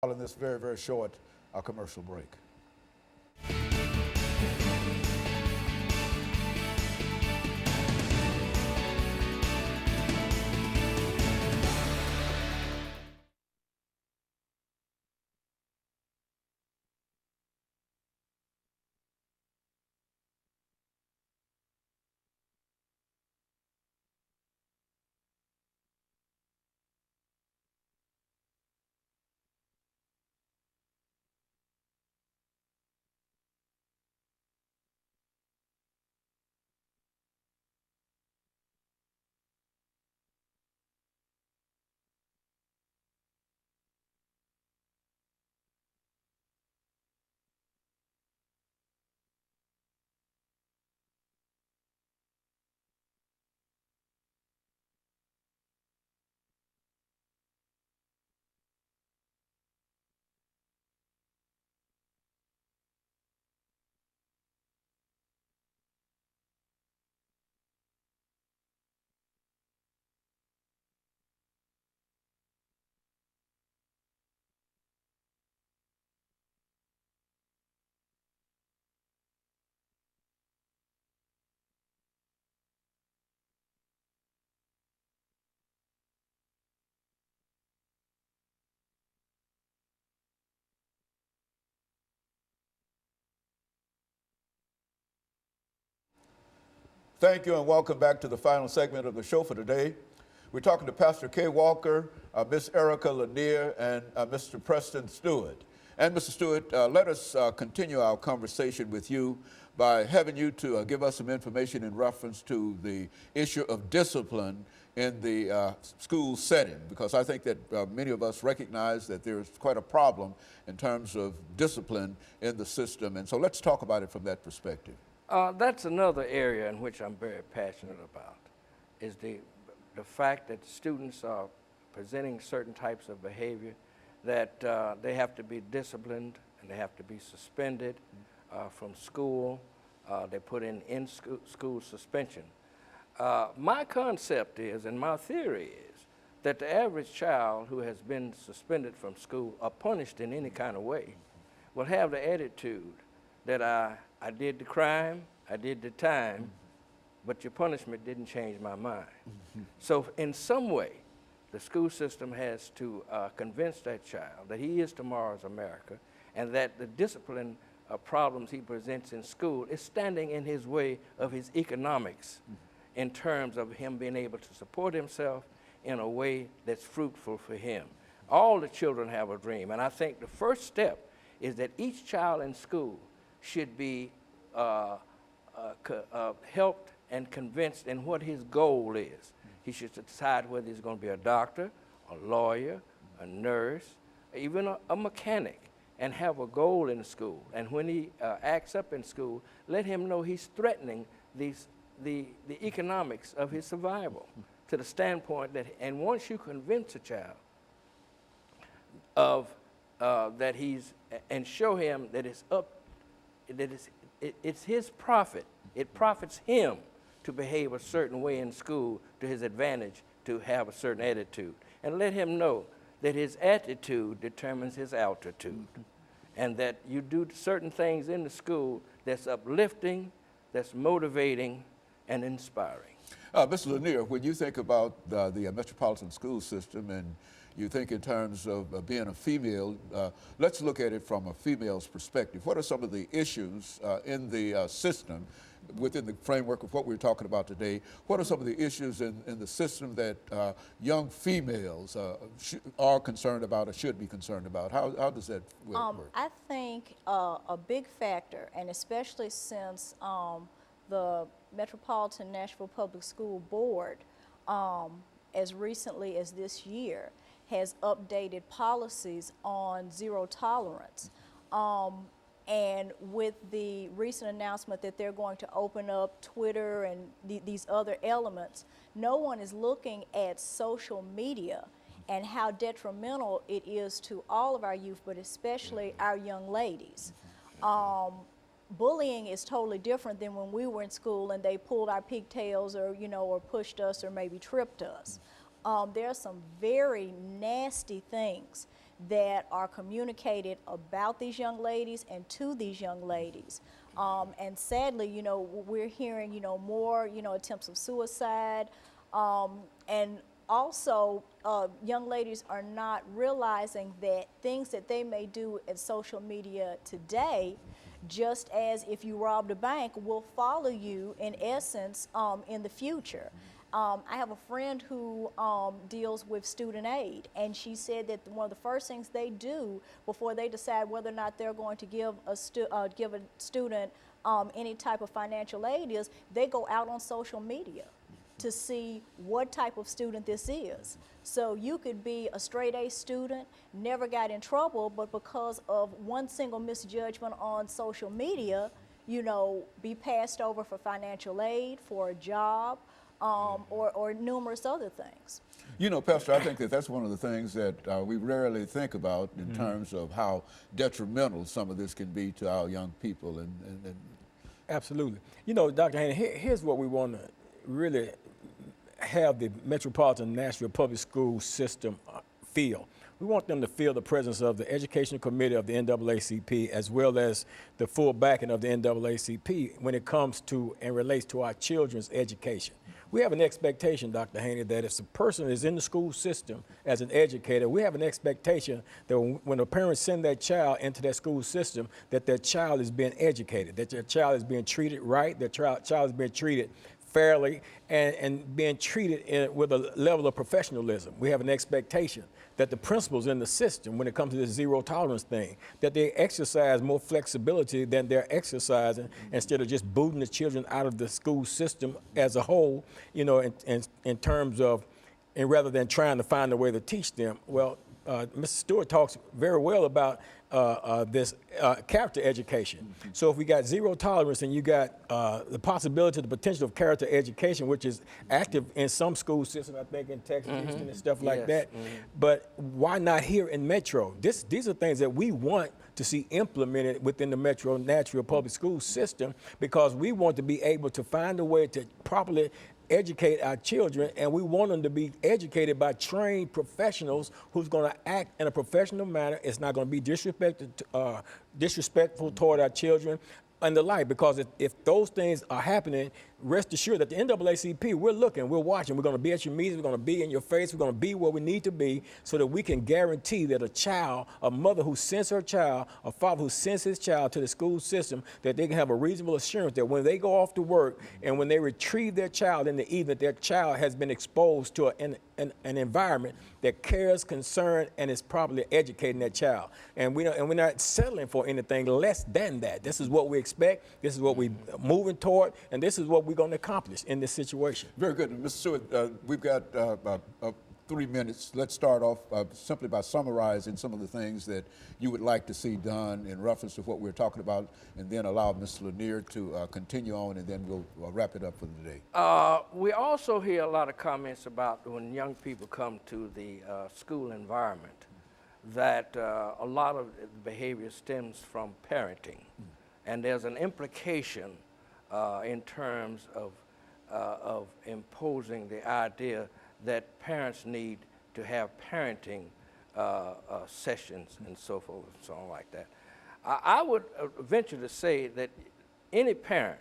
In this very, very short commercial break. Thank you and welcome back to the final segment of the show for today. We're talking to Pastor Kay Walker, Miss Erica Lanier, and Mr. Preston Stewart. And Mr. Stewart, let us continue our conversation with you by having you to give us some information in reference to the issue of discipline in the school setting, because I think that many of us recognize that there's quite a problem in terms of discipline in the system. And so let's talk about it from that perspective. That's another area in which I'm very passionate about, is the fact that students are presenting certain types of behavior that they have to be disciplined and they have to be suspended from school. They put in school suspension. My concept is, and my theory is, that the average child who has been suspended from school or punished in any kind of way will have the attitude that I did the crime, I did the time, but your punishment didn't change my mind. So in some way, the school system has to convince that child that he is tomorrow's America and that the discipline problems he presents in school is standing in his way of his economics in terms of him being able to support himself in a way that's fruitful for him. All the children have a dream, and I think the first step is that each child in school should be helped and convinced in what his goal is. He should decide whether he's going to be a doctor, a lawyer, a nurse, even a mechanic, and have a goal in school. And when he acts up in school, let him know he's threatening the economics of his survival to the standpoint that, and once you convince a child of that he's, and show him that it's his profit, it profits him to behave a certain way in school to his advantage, to have a certain attitude. And let him know that his attitude determines his altitude. And that you do certain things in the school that's uplifting, that's motivating, and inspiring. Mr. Lanier, when you think about the metropolitan school system and you think in terms of being a female, let's look at it from a female's perspective. What are some of the issues in the system within the framework of what we're talking about today? What are some of the issues in the system that young females are concerned about or should be concerned about? How does that work? I think a big factor, and especially since the Metropolitan Nashville Public School Board, as recently as this year, has updated policies on zero tolerance. And with the recent announcement that they're going to open up Twitter and these other elements, no one is looking at social media and how detrimental it is to all of our youth, but especially our young ladies. Bullying is totally different than when we were in school and they pulled our pigtails or, or pushed us or maybe tripped us. There are some very nasty things that are communicated about these young ladies and to these young ladies. And sadly, you know, we're hearing, you know, more, you know, attempts of suicide, and also, young ladies are not realizing that things that they may do in social media today, just as if you robbed a bank, will follow you in essence in the future. I have a friend who deals with student aid, and she said that one of the first things they do before they decide whether or not they're going to give a student any type of financial aid is they go out on social media to see what type of student this is. So you could be a straight A student, never got in trouble, but because of one single misjudgment on social media, you know, be passed over for financial aid, for a job, or numerous other things. You know, Pastor, I think that that's one of the things that we rarely think about in terms of how detrimental some of this can be to our young people. And Absolutely. You know, Dr. Haney, here's what we want to really have the Metropolitan Nashville Public School system feel. We want them to feel the presence of the Educational Committee of the NAACP as well as the full backing of the NAACP when it comes to and relates to our children's education. We have an expectation, Dr. Haney, that if a person is in the school system as an educator, we have an expectation that when a parent send their child into that school system, that their child is being educated, that their child is being treated right, their child is being treated fairly, and being treated with a level of professionalism. We have an expectation that the principals in the system, when it comes to this zero tolerance thing, that they exercise more flexibility than they're exercising instead of just booting the children out of the school system as a whole, you know, in terms of, and rather than trying to find a way to teach them. Well, Mr. Stewart talks very well about this character education. So if we got zero tolerance and you got the possibility, the potential of character education, which is active in some school systems, I think in Texas, Houston, and stuff like that. But why not here in Metro? These are things that we want to see implemented within the Metro Nashville Public School system, because we want to be able to find a way to properly educate our children, and we want them to be educated by trained professionals who's going to act in a professional manner. It's not going to be disrespectful toward our children and the like, because if those things are happening, rest assured that the NAACP, we're looking, we're watching, we're going to be at your meetings, we're going to be in your face, we're going to be where we need to be so that we can guarantee that a child, a mother who sends her child, a father who sends his child to the school system, that they can have a reasonable assurance that when they go off to work and when they retrieve their child in the evening, their child has been exposed to an environment that cares, concern, and is properly educating that child. And we're not settling for anything less than that. This is what we expect, this is what we're moving toward, and this is what we're going to accomplish in this situation. very good. Mr. Stewart, we've got about 3 minutes. Let's start off simply by summarizing some of the things that you would like to see done in reference to what we're talking about, and then allow Ms. Lanier to continue on, and then we'll wrap it up for the day. We also hear a lot of comments about when young people come to the school environment, that a lot of behavior stems from parenting. And there's an implication in terms of imposing the idea that parents need to have parenting sessions and so forth and so on like that. I would venture to say that any parent,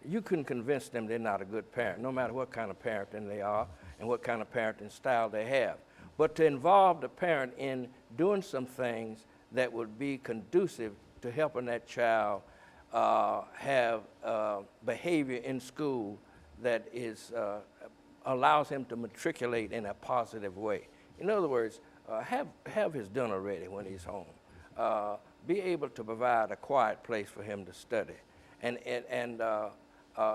you can convince them they're not a good parent, no matter what kind of parenting they are and what kind of parenting style they have. But to involve the parent in doing some things that would be conducive to helping that child have behavior in school that is allows him to matriculate in a positive way. In other words, have his dinner ready when he's home. Be able to provide a quiet place for him to study, and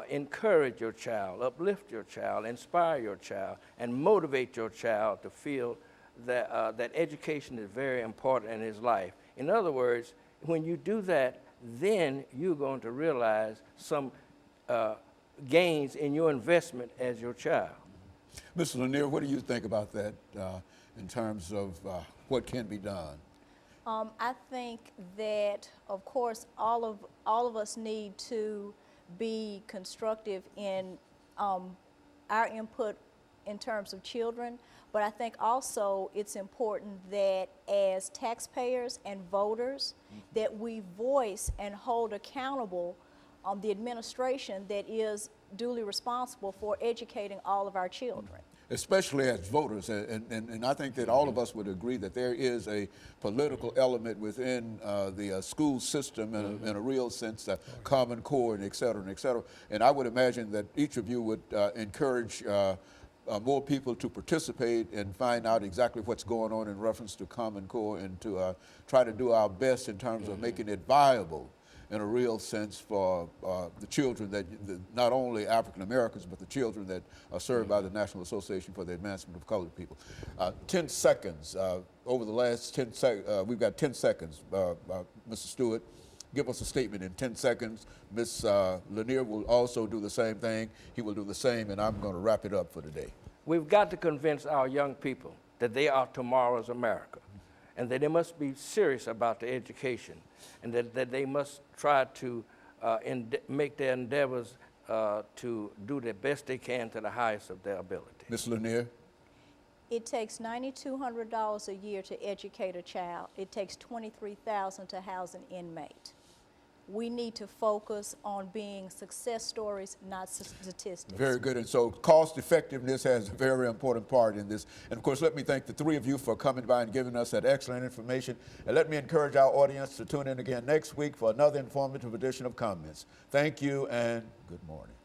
encourage your child, uplift your child, inspire your child, and motivate your child to feel that that education is very important in his life. In other words, when you do that, then you're going to realize some gains in your investment as your child. Mr. Lanier, what do you think about that in terms of what can be done? I think that, of course, all of us need to be constructive in our input in terms of children, but I think also it's important that as taxpayers and voters, that we voice and hold accountable the administration that is duly responsible for educating all of our children. Especially as voters, and I think that all of us would agree that there is a political element within the school system in a real sense, the Common Core and et cetera and et cetera. And I would imagine that each of you would encourage more people to participate and find out exactly what's going on in reference to Common Core, and to try to do our best in terms of making it viable in a real sense for the children that, not only African Americans, but the children that are served by the National Association for the Advancement of Colored People. 10 seconds, over the last 10 seconds, we've got 10 seconds. Mr. Stewart, give us a statement in 10 seconds. Ms. Lanier will also do the same thing. He will do the same, and I'm going to wrap it up for today. We've got to convince our young people that they are tomorrow's America, and that they must be serious about their education, and that they must try to make their endeavors to do the best they can to the highest of their ability. Ms. Lanier? It takes $9,200 a year to educate a child. It takes $23,000 to house an inmate. We need to focus on being success stories, not statistics. Very good. And so cost effectiveness has a very important part in this. And of course, let me thank the three of you for coming by and giving us that excellent information. And let me encourage our audience to tune in again next week for another informative edition of Comments. Thank you and good morning.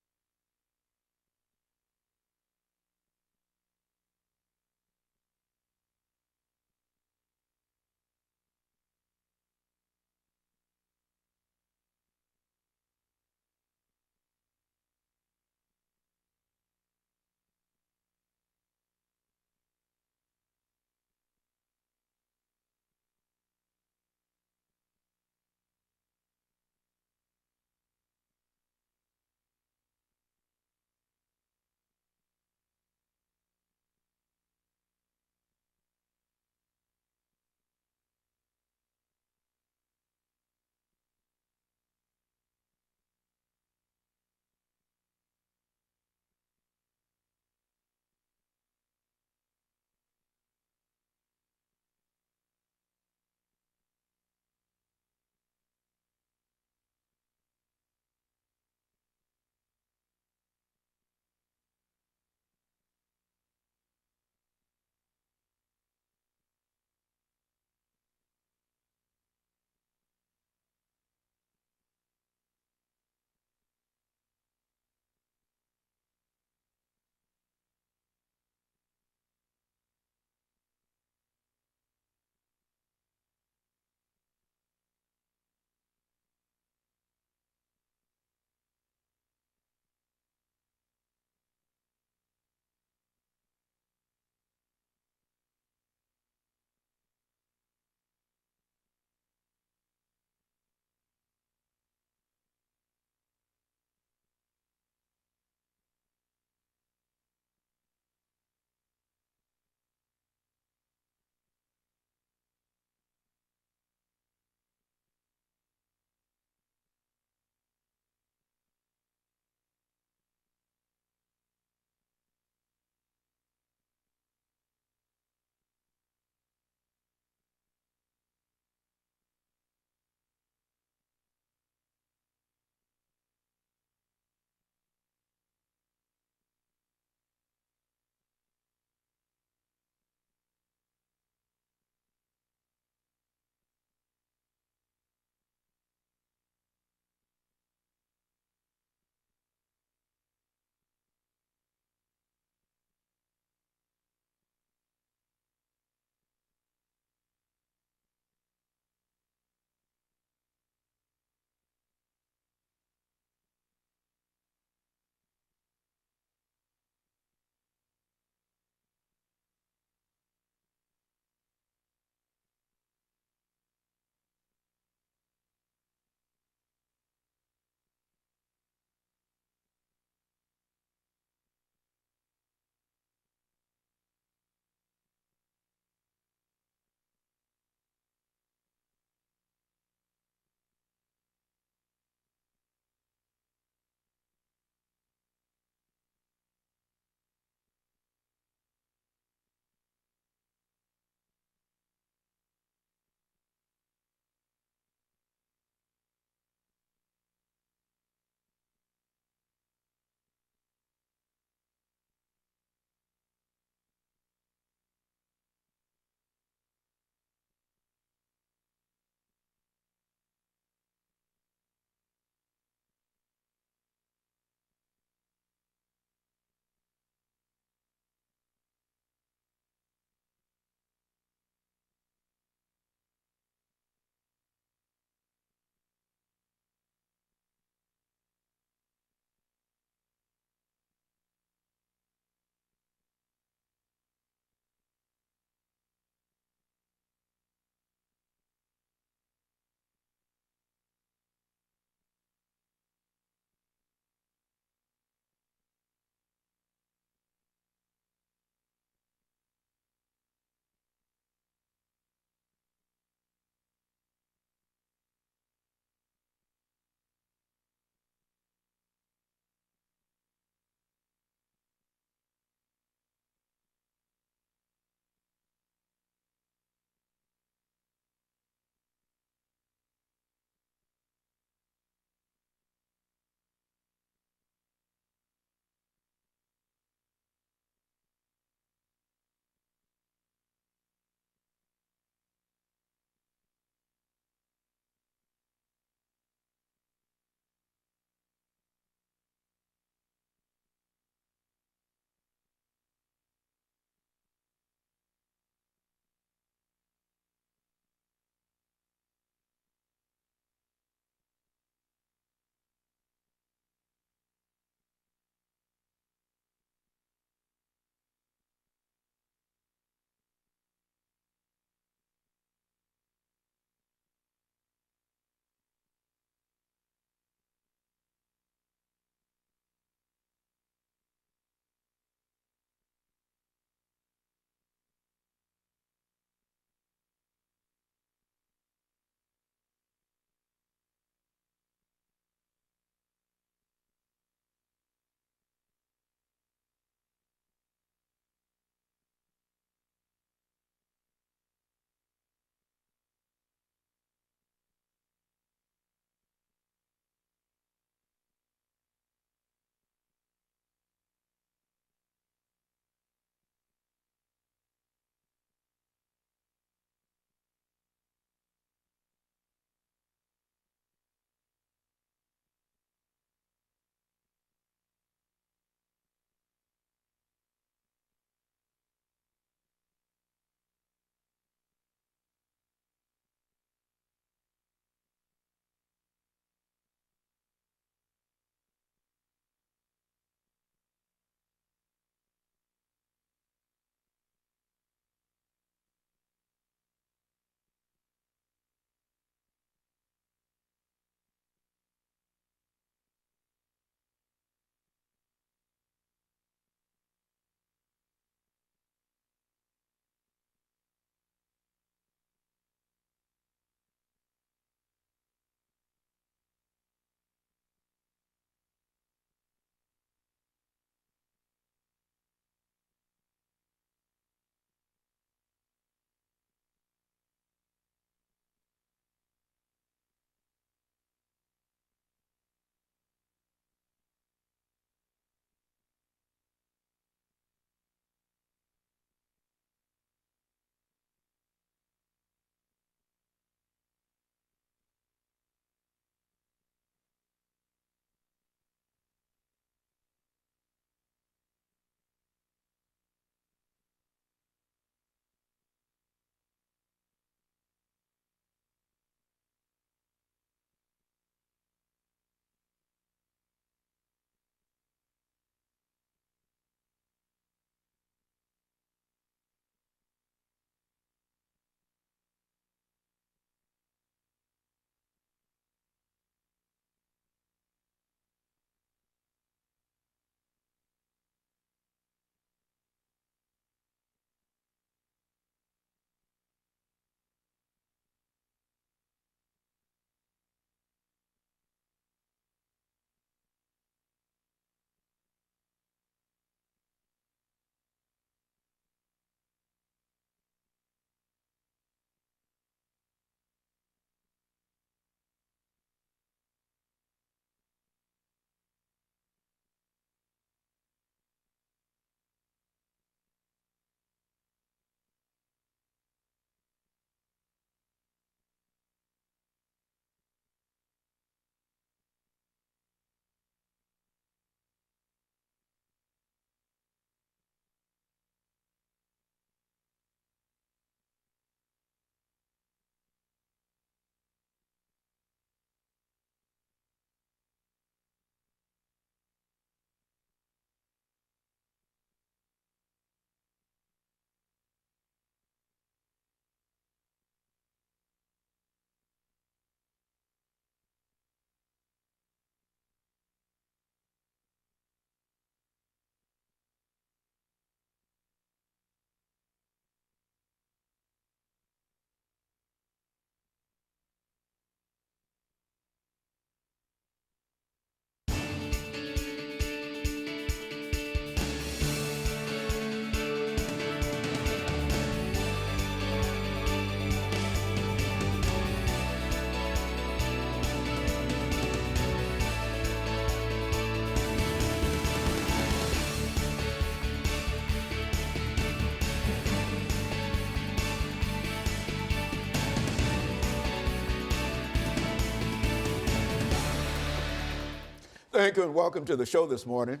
Thank you and welcome to the show this morning.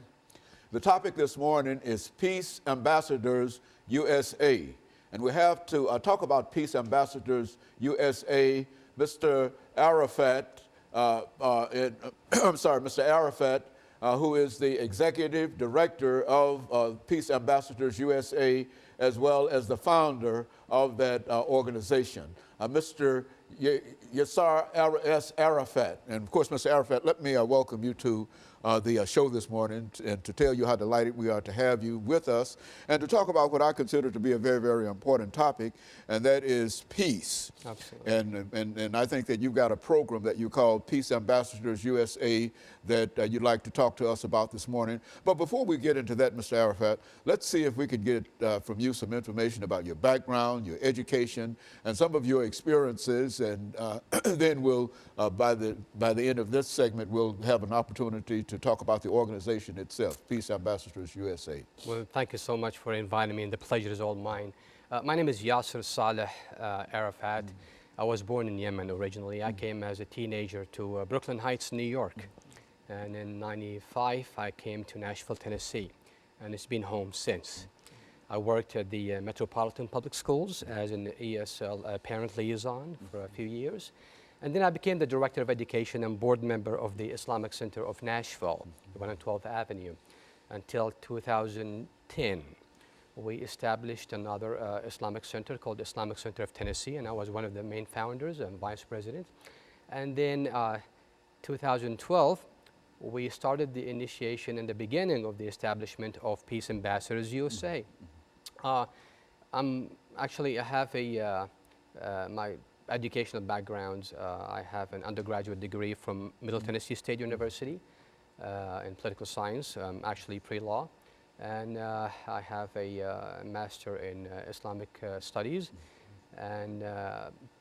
The topic this morning is Peace Ambassadors USA. And we have to talk about Peace Ambassadors USA, Mr. Arafat, Mr. Arafat, who is the Executive Director of Peace Ambassadors USA, as well as the founder of that organization. Mr. Yasser S. Arafat. And of course, Mr. Arafat, let me welcome you to the show this morning and to tell you how delighted we are to have you with us and to talk about what I consider to be a very, very important topic, and that is peace. Absolutely. And I think that you've got a program that you call Peace Ambassadors USA that you'd like to talk to us about this morning. But before we get into that, Mr. Arafat, let's see if we could get from you some information about your background, your education, and some of your experiences, and then we'll, by the end of this segment, we'll have an opportunity to talk about the organization itself, Peace Ambassadors USA. Well, thank you so much for inviting me, and the pleasure is all mine. My name is Yasser Saleh Arafat. I was born in Yemen originally. I came as a teenager to Brooklyn Heights, New York. And in '95, I came to Nashville, Tennessee, and it's been home since. I worked at the Metropolitan Public Schools as an ESL parent liaison for a few years. And then I became the Director of Education and board member of the Islamic Center of Nashville, the one on 12th Avenue, until 2010. We established another Islamic center called the Islamic Center of Tennessee, and I was one of the main founders and vice president. And then 2012, we started the initiation and the beginning of the establishment of Peace Ambassadors USA. I have my educational backgrounds. I have an undergraduate degree from Middle Tennessee State University in political science, actually pre-law. And I have a master in Islamic studies, and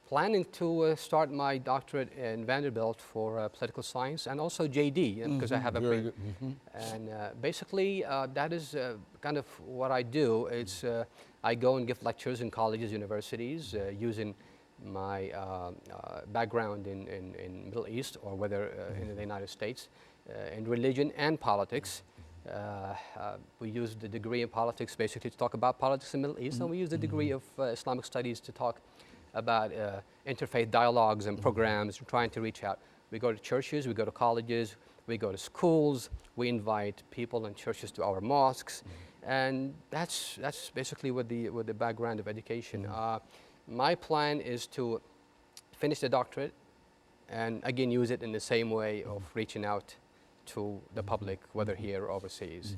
planning to start my doctorate in Vanderbilt for political science and also JD, because I have a pre. And basically, that is kind of what I do. It's I go and give lectures in colleges, universities, using my background in Middle East, or whether in the United States, in religion and politics. We use the degree in politics basically to talk about politics in the Middle East, and we use the degree of Islamic studies to talk about interfaith dialogues and programs, trying to reach out. We go to churches, we go to colleges, we go to schools, we invite people and churches to our mosques, and that's basically what the background of education. My plan is to finish the doctorate and again use it in the same way of reaching out to the public, whether here or overseas.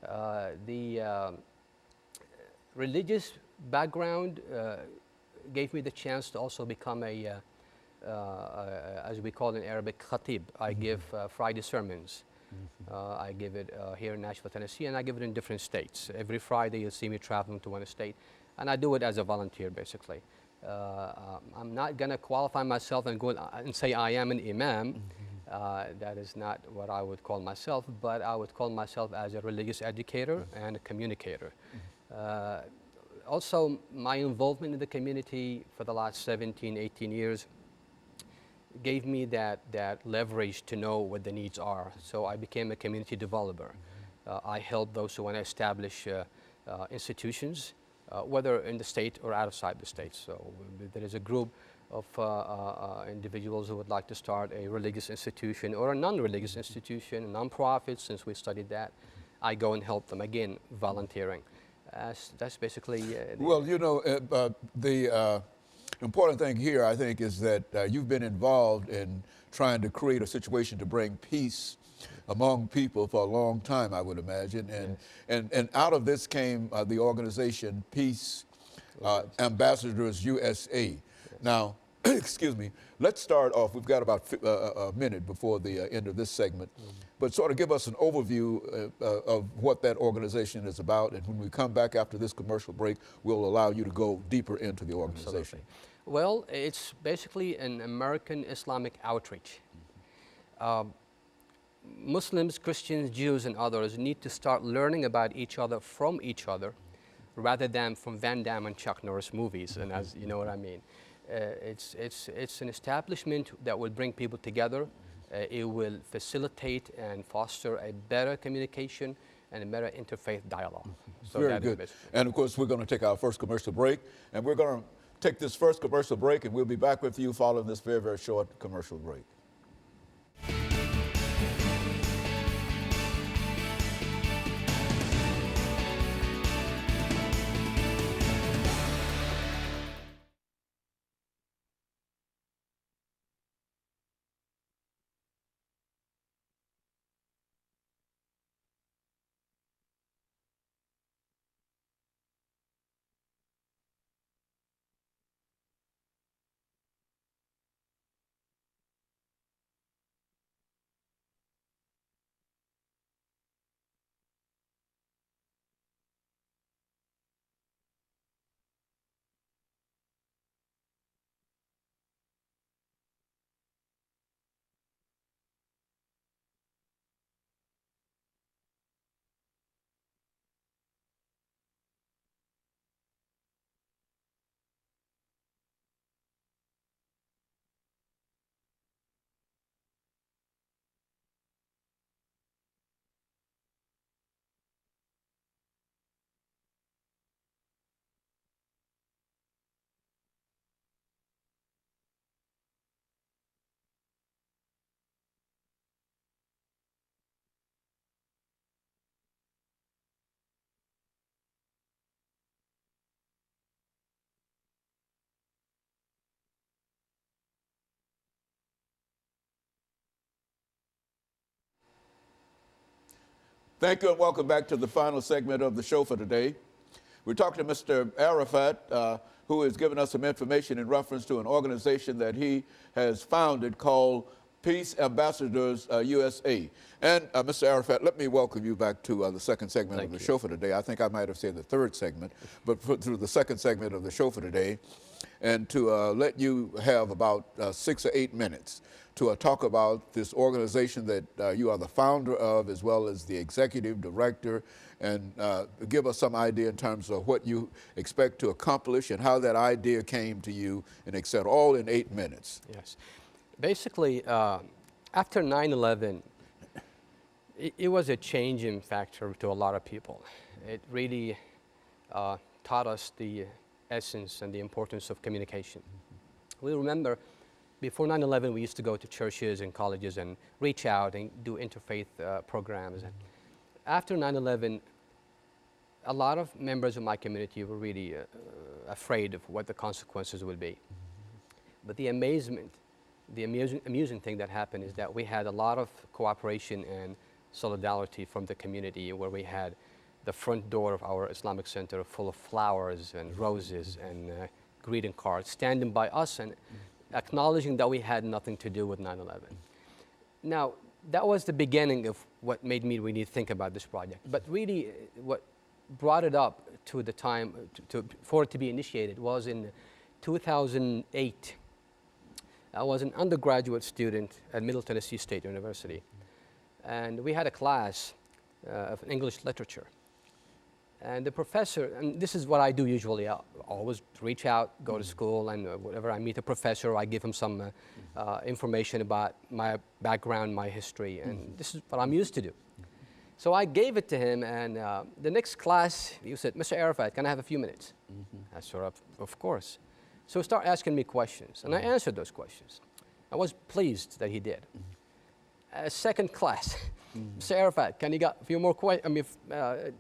The religious background gave me the chance to also become as we call in Arabic, khatib. I give Friday sermons. I give it here in Nashville, Tennessee, and I give it in different states. Every Friday you'll see me traveling to one state, and I do it as a volunteer, basically. I'm not going to qualify myself and go and say I am an imam. That is not what I would call myself, but I would call myself as a religious educator and a communicator. Also, my involvement in the community for the last 17, 18 years gave me that leverage to know what the needs are. So I became a community developer. I help those who want to establish institutions, whether in the state or outside the state. So there is a group of individuals who would like to start a religious institution or a non-religious institution, a non-profit, since we studied that. I go and help them, again, volunteering. That's basically well, you know, the important thing here, I think, is that you've been involved in trying to create a situation to bring peace among people for a long time, I would imagine. And out of this came the organization Peace Ambassadors USA. Now, excuse me, let's start off. We've got about a minute before the end of this segment, but sort of give us an overview of what that organization is about. And when we come back after this commercial break, we'll allow you to go deeper into the organization. Absolutely. Well, it's basically an American Islamic outreach. Muslims, Christians, Jews, and others need to start learning about each other from each other rather than from Van Damme and Chuck Norris movies, and as you know what I mean. It's an establishment that will bring people together It will facilitate and foster a better communication and a better interfaith dialogue. So Very that is good. basically. And of course, we're going to take our first commercial break, and we're going to take this first commercial break, and we'll be back with you following this very, very short commercial break. Thank you and welcome back to the final segment of the show for today. We're talking to Mr. Arafat, who has given us some information in reference to an organization that he has founded called Peace Ambassadors USA. And Mr. Arafat, let me welcome you back to the second segment of the show for today. I think I might have said the third segment, but through the second segment of the show for today, and to let you have about 6 or 8 minutes to talk about this organization that you are the founder of, as well as the executive director, and give us some idea in terms of what you expect to accomplish and how that idea came to you, and et cetera, all in 8 minutes. Yes. Basically, after 9/11, it was a changing factor to a lot of people. It really taught us the essence and the importance of communication. We remember before 9/11, we used to go to churches and colleges and reach out and do interfaith programs. And after 9/11, a lot of members of my community were really afraid of what the consequences would be. But the amusing thing that happened is that we had a lot of cooperation and solidarity from the community, where we had the front door of our Islamic center full of flowers and roses and greeting cards standing by us and acknowledging that we had nothing to do with 9/11. Now, that was the beginning of what made me really think about this project. But really, what brought it up to the time for it to be initiated was in 2008. I was an undergraduate student at Middle Tennessee State University, and we had a class of English literature. And the professor, and this is what I do usually, I always reach out, go to school, and whenever I meet a professor, I give him some information about my background, my history, and this is what I'm used to do. So I gave it to him, and the next class, he said, "Mr. Arafat, can I have a few minutes?" I said, of course. So he started asking me questions, and I answered those questions. I was pleased that he did. Second class, Mr. Arafat, can you got a few more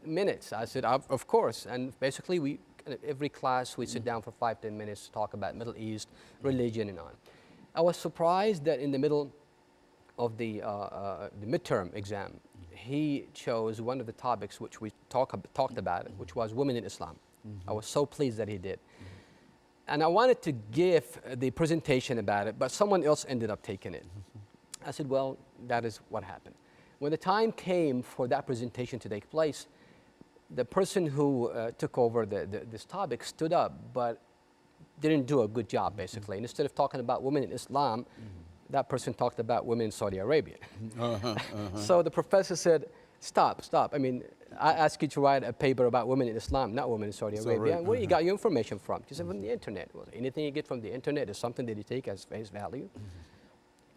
minutes? I said, of course. And basically, every class, we sit down for 5-10 minutes to talk about Middle East, religion, and on. I was surprised that in the middle of the midterm exam, he chose one of the topics which we talked about, which was women in Islam. I was so pleased that he did. And I wanted to give the presentation about it, but someone else ended up taking it. I said, well, that is what happened. When the time came for that presentation to take place, the person who took over this topic stood up, but didn't do a good job, basically. And instead of talking about women in Islam, that person talked about women in Saudi Arabia. So the professor said, stop. I mean, I asked you to write a paper about women in Islam, not women in Saudi Arabia. Where you got your information from? She said, from the internet. Well, anything you get from the internet is something that you take as face value.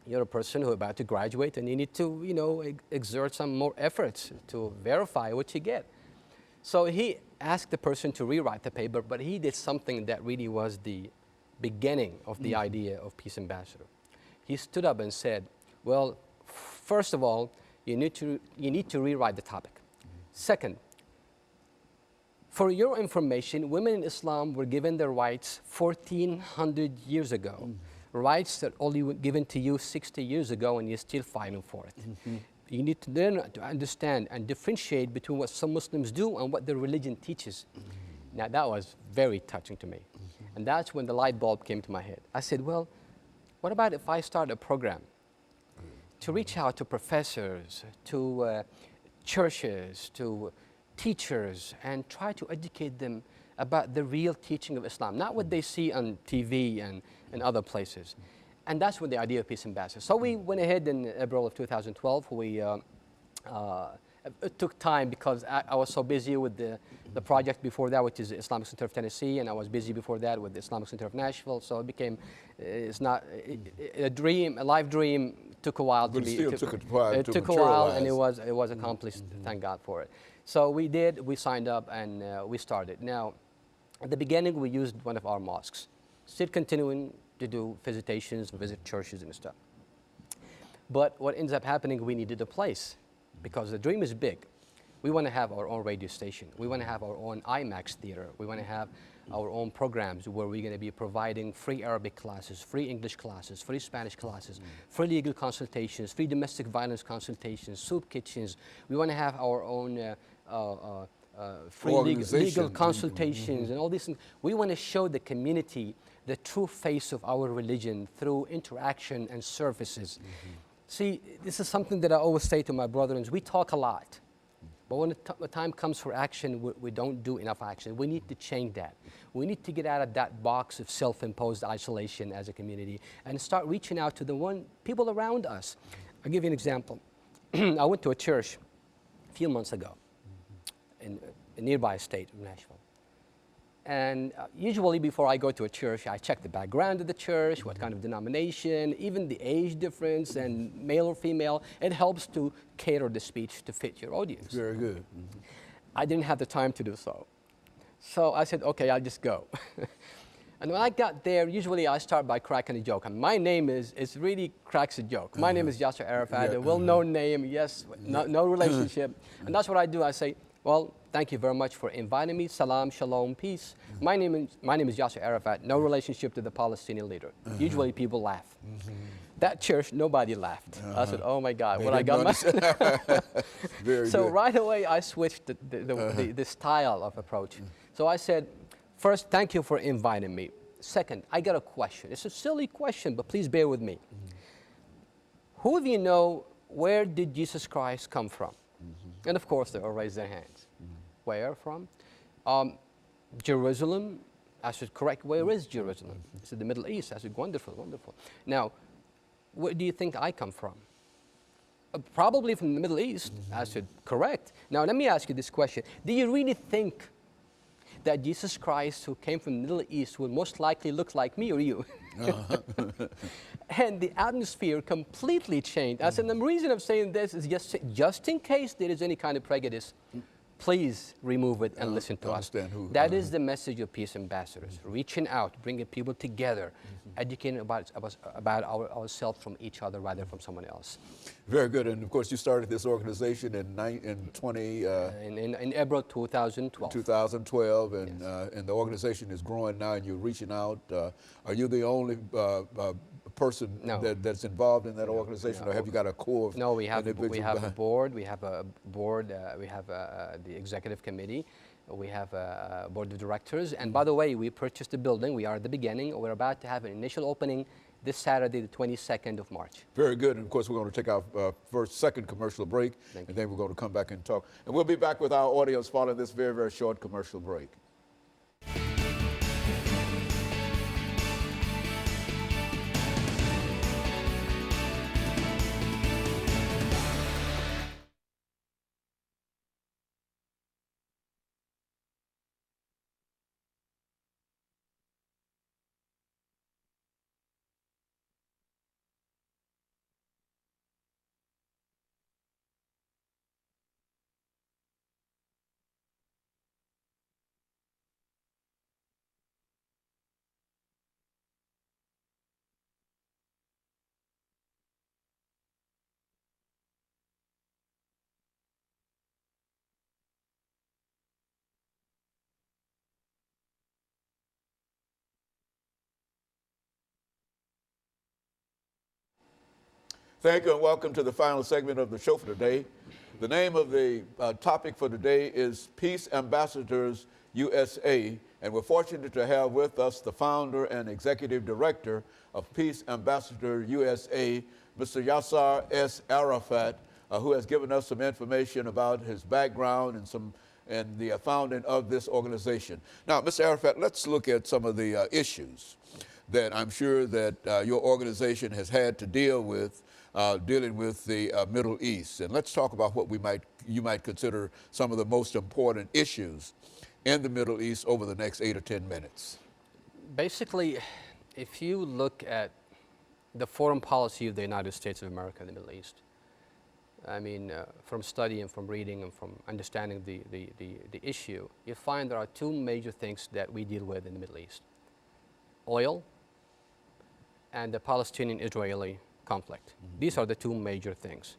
you're a person who's about to graduate and you need to, exert some more efforts to verify what you get. So he asked the person to rewrite the paper, but he did something that really was the beginning of the idea of Peace Ambassador. He stood up and said, well, first of all, you need to rewrite the topic. Second, for your information, women in Islam were given their rights 1,400 years ago. Rights that only were given to you 60 years ago, and you're still fighting for it. You need to learn to understand and differentiate between what some Muslims do and what their religion teaches. Now, that was very touching to me. And that's when the light bulb came to my head. I said, well, what about if I start a program to reach out to professors, to churches, to teachers, and try to educate them about the real teaching of Islam, not what they see on TV and other places. And that's when the idea of Peace Ambassador. So we went ahead in April of 2012. It took time because I was so busy with the project before that, which is the Islamic Center of Tennessee, and I was busy before that with the Islamic Center of Nashville. So it became, a live dream. Took a while to be. It took a while, and it was accomplished. Thank God for it. So we signed up and we started. Now, at the beginning, we used one of our mosques. Still continuing to do visitations, visit churches and stuff. But what ends up happening, we needed a place because the dream is big. We want to have our own radio station. We want to have our own IMAX theater. We want to have our own programs where we're going to be providing free Arabic classes, free English classes, free Spanish classes, free legal consultations, free domestic violence consultations, soup kitchens. We want to have our own free legal consultations and all these things. We want to show the community the true face of our religion through interaction and services. See, this is something that I always say to my brothers. We talk a lot, but when the time comes for action, we don't do enough action. We need to change that. We need to get out of that box of self-imposed isolation as a community and start reaching out to the people around us. I'll give you an example. I went to a church a few months ago in a nearby state of Nashville. And usually before I go to a church, I check the background of the church, what kind of denomination, even the age difference and male or female. It helps to cater the speech to fit your audience. Very good. I didn't have the time to do so. So I said, okay, I'll just go. And when I got there, usually I start by cracking a joke. And my name really cracks a joke. My name is Yasser Arafat, a well-known name, yes, no relationship. And that's what I do. I say, well, thank you very much for inviting me. Salam, shalom, peace. My name is Yasser Arafat, no relationship to the Palestinian leader. Usually people laugh. That church, nobody laughed. I said, oh my God, what I got my... Very So good. right away, I switched the style of approach. So I said, first, thank you for inviting me. Second, I got a question. It's a silly question, but please bear with me. Who of you know, where did Jesus Christ come from? And of course, they all raised their hands. Where from? Jerusalem. I said, correct, where is Jerusalem? He said, the Middle East. I said, wonderful, wonderful. Now, where do you think I come from? Probably from the Middle East. I said, correct. Now, let me ask you this question. Do you really think that Jesus Christ, who came from the Middle East, will most likely look like me or you? And the atmosphere completely changed. I said, the reason I'm saying this is just in case there is any kind of prejudice, please remove it and listen to us. That is the message of Peace Ambassadors, reaching out, bringing people together, educating about ourselves from each other rather than from someone else. Very good. And of course, you started this organization in April 2012. 2012, and, Yes. And the organization is growing now, and you're reaching out. Are you the only person that's involved in that organization, or have you got a core of No, we have a individuals board. We have a board. We have the executive committee. We have a board of directors. And by the way, we purchased the building. We are at the beginning. We're about to have an initial opening this Saturday, the 22nd of March. Very good. And of course, we're going to take our second commercial break, and then we're going to come back and talk. And we'll be back with our audience following this very, very short commercial break. Thank you and welcome to the final segment of the show for today. The name of the topic for today is Peace Ambassadors USA, and we're fortunate to have with us the founder and executive director of Peace Ambassador USA, Mr. Yasser S. Arafat, who has given us some information about his background and the founding of this organization. Now, Mr. Arafat, let's look at some of the issues that I'm sure that your organization has had to deal with dealing with the Middle East. And let's talk about what you might consider some of the most important issues in the Middle East over the next 8 or 10 minutes. Basically, if you look at the foreign policy of the United States of America in the Middle East, I mean, from study and from reading and from understanding the issue, you find there are two major things that we deal with in the Middle East: oil and the Palestinian-Israeli conflict. These are the two major things.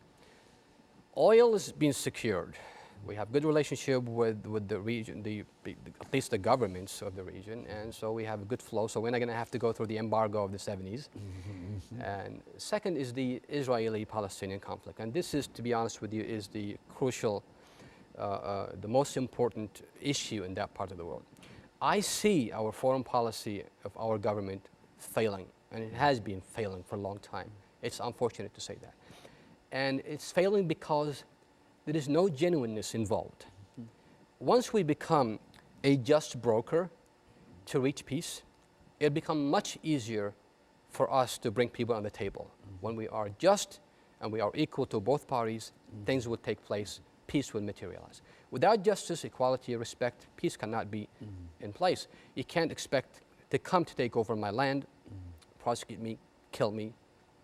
Oil is being secured. We have good relationship with the region, at least the governments of the region, and so we have a good flow, so we're not going to have to go through the embargo of the 70s. And second is the Israeli-Palestinian conflict, and this is, to be honest with you, is the crucial, the most important issue in that part of the world. I see our foreign policy of our government failing, and it has been failing for a long time. It's unfortunate to say that. And it's failing because there is no genuineness involved. Once we become a just broker to reach peace, it'll become much easier for us to bring people on the table. When we are just and we are equal to both parties, things will take place, peace will materialize. Without justice, equality, respect, peace cannot be in place. You can't expect to come to take over my land, prosecute me, kill me,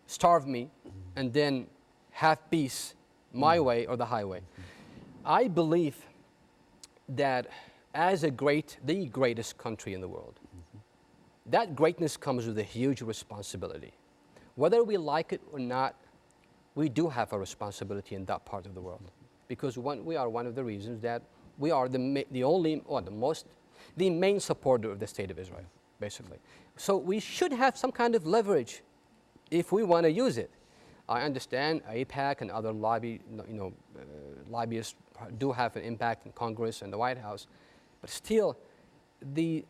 starve me, and then have peace my way or the highway. I believe that as the greatest country in the world, that greatness comes with a huge responsibility. Whether we like it or not, we do have a responsibility in that part of the world, because we are one of the reasons that we are the main supporter of the state of Israel, basically. So we should have some kind of leverage if we want to use it. I understand AIPAC and other lobbyists do have an impact in Congress and the White House, but still, the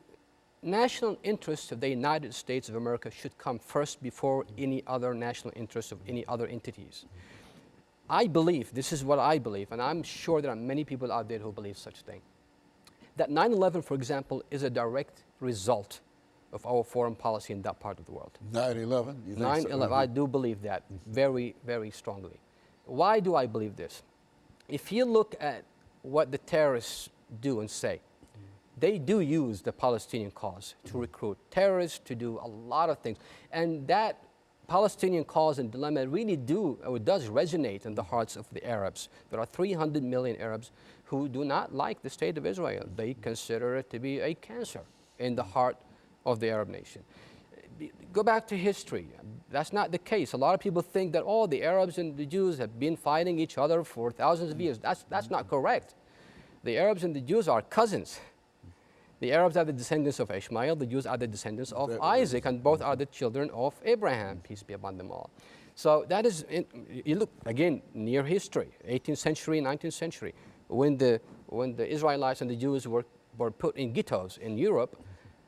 national interests of the United States of America should come first before any other national interests of any other entities. I believe, this is what I believe, and I'm sure there are many people out there who believe such a thing, that 9/11, for example, is a direct result of our foreign policy in that part of the world. 9/11? 9/11, I do believe that very, very strongly. Why do I believe this? If you look at what the terrorists do and say, they do use the Palestinian cause to recruit terrorists, to do a lot of things. And that Palestinian cause and dilemma really does resonate in the hearts of the Arabs. There are 300 million Arabs who do not like the state of Israel. They consider it to be a cancer in the heart of the Arab nation. Go back to history. That's not the case. A lot of people think that, oh, the Arabs and the Jews have been fighting each other for thousands of years. That's not correct. The Arabs and the Jews are cousins. The Arabs are the descendants of Ishmael, the Jews are the descendants of Isaac, and both are the children of Abraham, peace be upon them all. So that is, you look, again, near history, 18th century, 19th century, when the Israelites and the Jews were put in ghettos in Europe,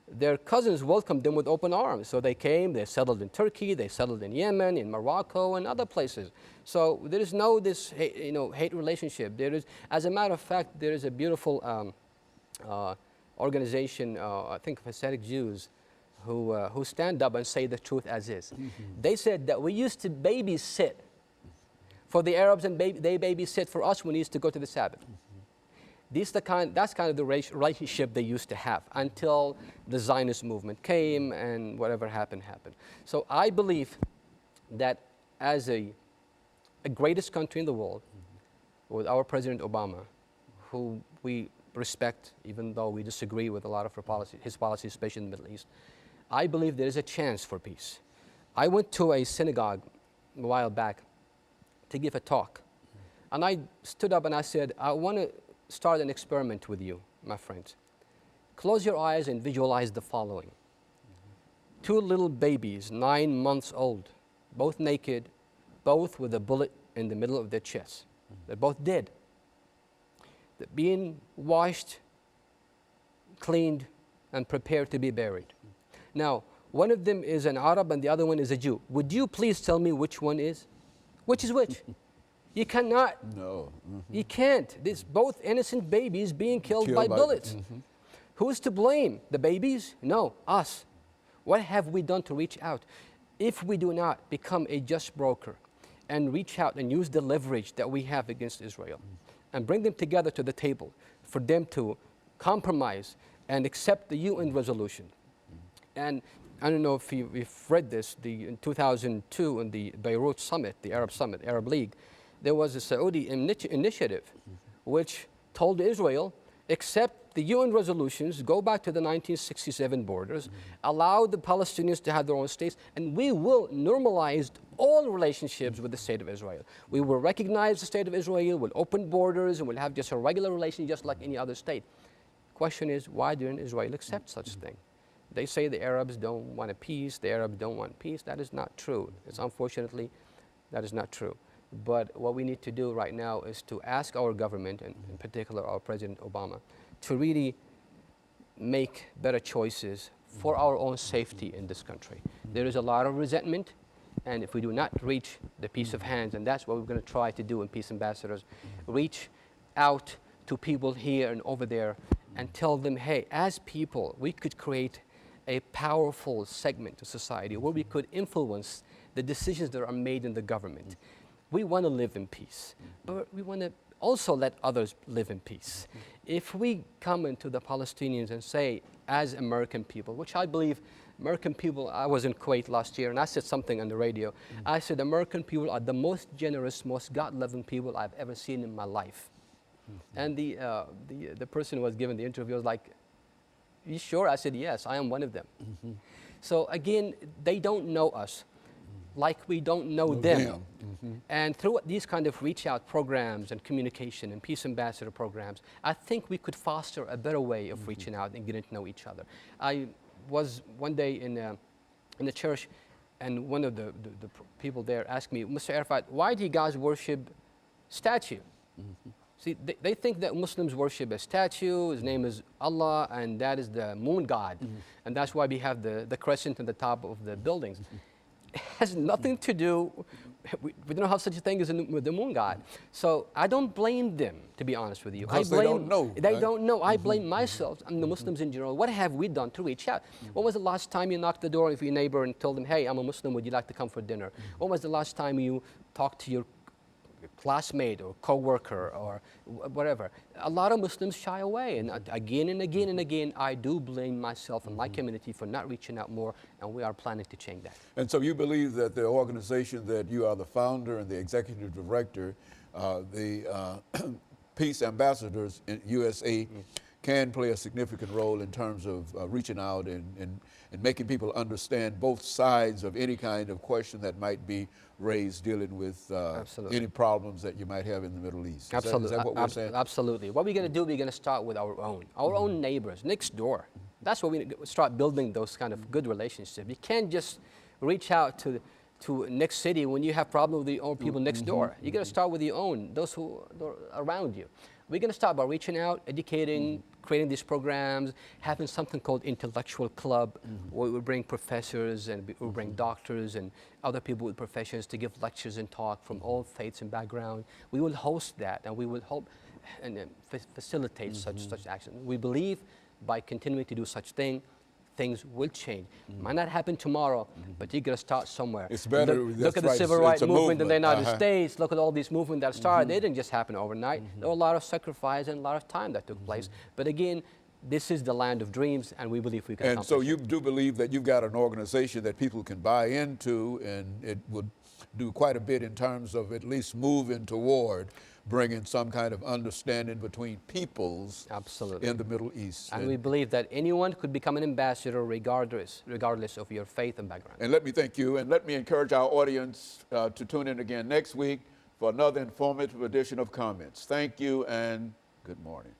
their cousins welcomed them with open arms. So they came, they settled in Turkey, they settled in Yemen, in Morocco, and other places. So there is no hate relationship. There is, as a matter of fact, there is a beautiful organization, I think of Hasidic Jews, who stand up and say the truth as is. They said that we used to babysit for the Arabs, and they babysit for us when we used to go to the Sabbath. That's kind of the relationship they used to have until the Zionist movement came and whatever happened. So I believe that as a greatest country in the world, with our President Obama, who we respect, even though we disagree with a lot of his policies, especially in the Middle East, I believe there is a chance for peace. I went to a synagogue a while back to give a talk, and I stood up and I said, I want to start an experiment with you, my friends. Close your eyes and visualize the following. Two little babies, 9 months old, both naked, both with a bullet in the middle of their chest. They're both dead. They're being washed, cleaned, and prepared to be buried. Now, one of them is an Arab and the other one is a Jew. Would you please tell me which one is? Which is which? You cannot. No. You can't. These both innocent babies being killed by bullets. Who's to blame? The babies? No, us. What have we done to reach out? If we do not become a just broker and reach out and use the leverage that we have against Israel and bring them together to the table for them to compromise and accept the UN resolution. And I don't know if you've read this, in 2002 in the Beirut summit, the Arab summit, Arab League, there was a Saudi initiative which told Israel, accept the UN resolutions, go back to the 1967 borders, allow the Palestinians to have their own states, and we will normalize all relationships with the state of Israel. We will recognize the state of Israel, we'll open borders, and we'll have just a regular relation just like any other state. Question is, why didn't Israel accept such a thing? They say the Arabs don't want a peace, the Arabs don't want peace. That is not true. It's unfortunately, that is not true. But what we need to do right now is to ask our government, and in particular our President Obama, to really make better choices for our own safety in this country. There is a lot of resentment, and if we do not reach the peace of hands, and that's what we're going to try to do in Peace Ambassadors, reach out to people here and over there and tell them, hey, as people, we could create a powerful segment of society where we could influence the decisions that are made in the government. We want to live in peace, but we want to also let others live in peace. If we come into the Palestinians and say, as American people, which I believe American people, I was in Kuwait last year and I said something on the radio. I said American people are the most generous, most God-loving people I've ever seen in my life. And the person who was given the interview was like, you sure? I said, yes, I am one of them. So again, they don't know us like we don't know them. And through these kind of reach out programs and communication and peace ambassador programs, I think we could foster a better way of reaching out and getting to know each other. I was one day in the church, and one of the people there asked me, Mr. Arafat, why do you guys worship statue? See, they think that Muslims worship a statue, his name is Allah, and that is the moon god. And that's why we have the crescent on the top of the buildings. It has nothing to do, we don't have such a thing as the moon god. So I don't blame them, to be honest with you. Because they don't know. They don't know. I blame myself and the Muslims in general. What have we done to reach out? When was the last time you knocked the door of your neighbor and told them, hey, I'm a Muslim, would you like to come for dinner? When was the last time you talked to your classmate or co-worker or whatever? A lot of Muslims shy away, and again and again and again, I do blame myself and my community for not reaching out more, and we are planning to change that. And so you believe that the organization that you are the founder and the executive director, the Peace Ambassadors in USA, can play a significant role in terms of reaching out and making people understand both sides of any kind of question that might be raised dealing with any problems that you might have in the Middle East. Absolutely. Is that what we're saying? Absolutely. What we're going to do, we're going to start with our own neighbors next door. That's what we start building, those kind of good relationships. You can't just reach out to next city when you have problems with your own people next door. You got to start with your own, those who are around you. We're going to start by reaching out, educating, creating these programs, having something called intellectual club, where we bring professors and we bring doctors and other people with professions to give lectures and talk from all faiths and background. We will host that, and we will help and facilitate such action. We believe by continuing to do such things will change. Might not happen tomorrow, but you got to start somewhere. It's better. Look at the civil rights movement in the United States. Look at all these movements that started. They didn't just happen overnight. There were a lot of sacrifice and a lot of time that took place. But again, this is the land of dreams, and we believe we can accomplish it. And so you do believe that you've got an organization that people can buy into, and it would do quite a bit in terms of at least moving toward bringing some kind of understanding between peoples in the Middle East. And we believe that anyone could become an ambassador regardless of your faith and background. And let me thank you, and let me encourage our audience to tune in again next week for another informative edition of Comments. Thank you and good morning.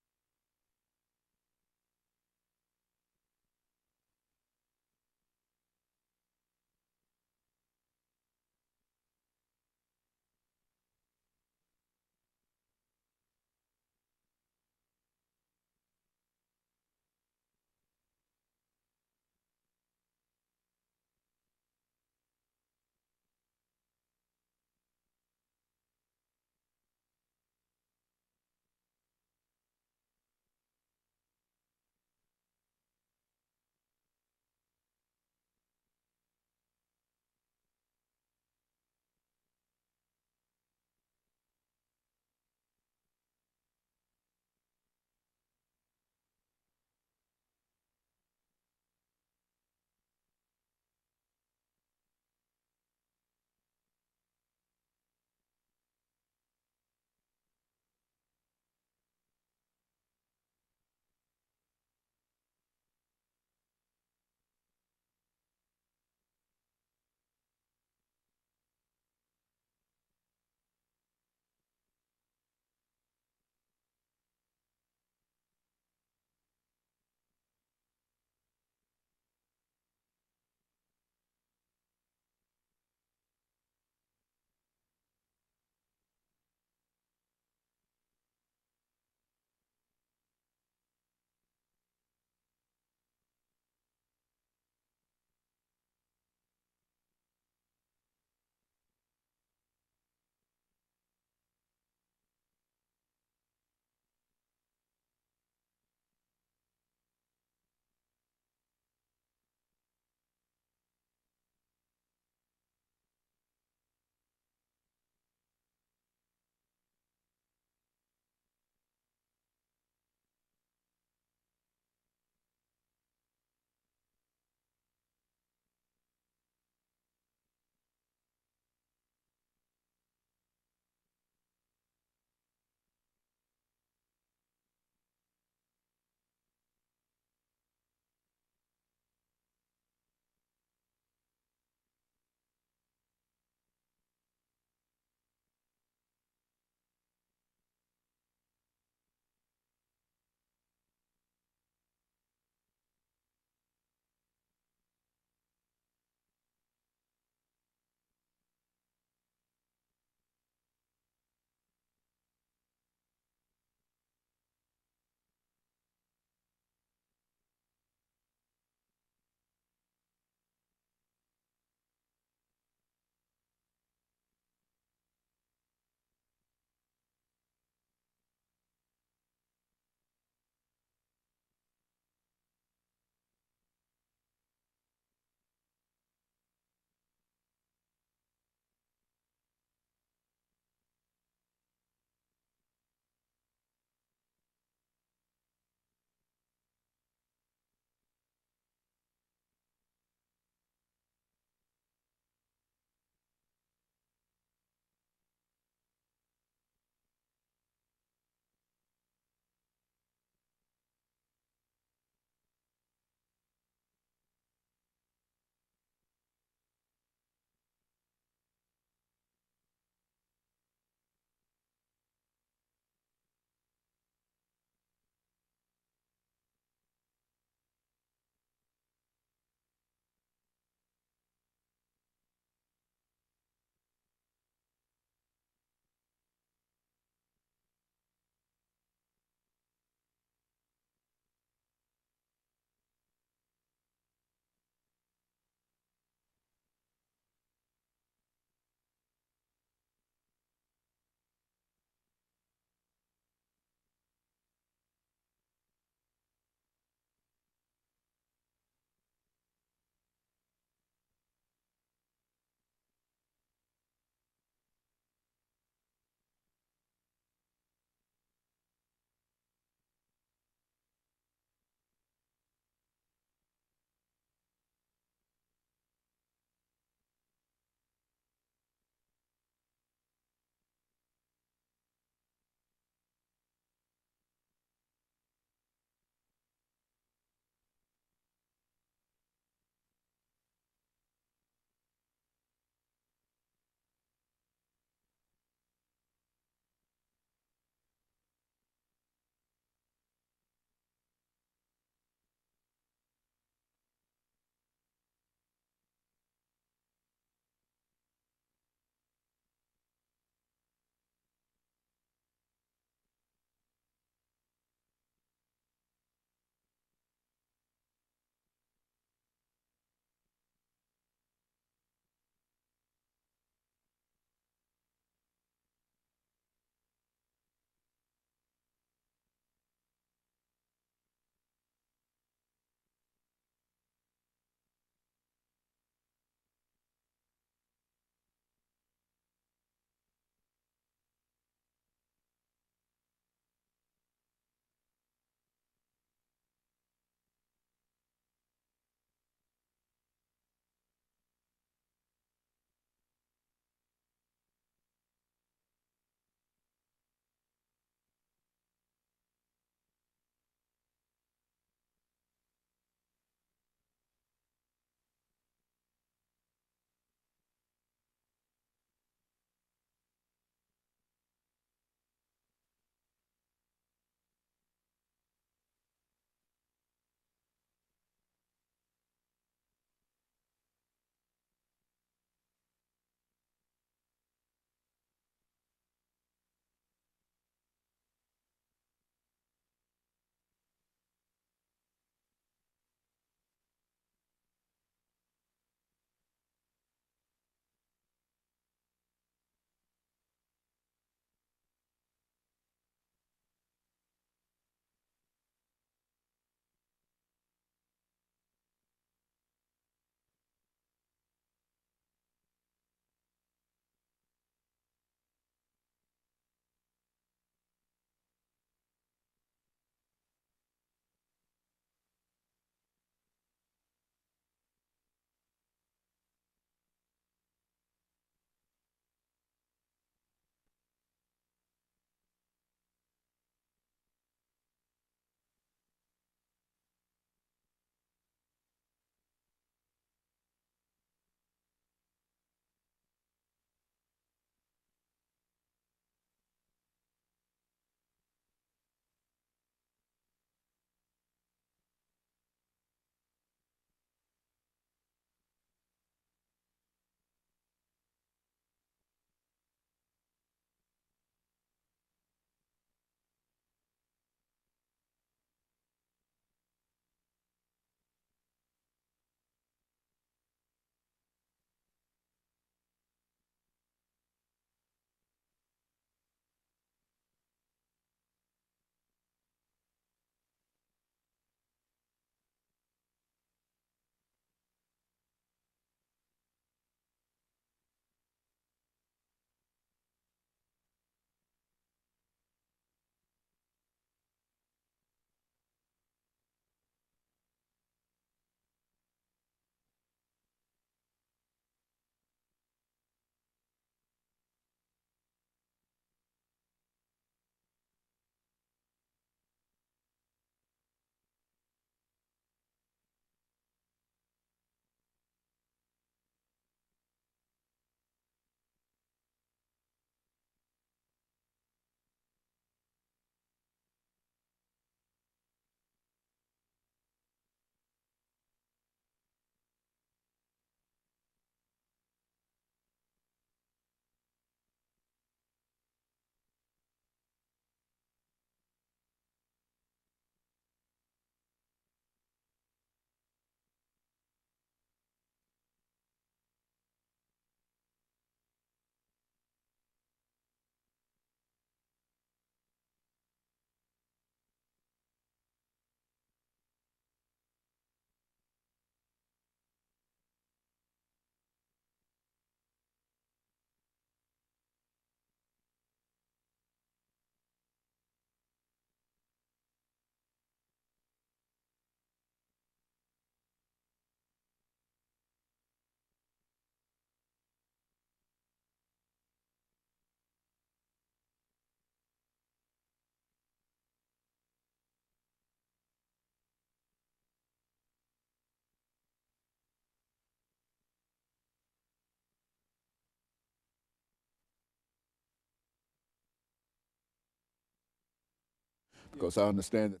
because I understand that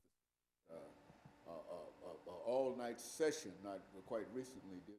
all-night session, not quite recently, did.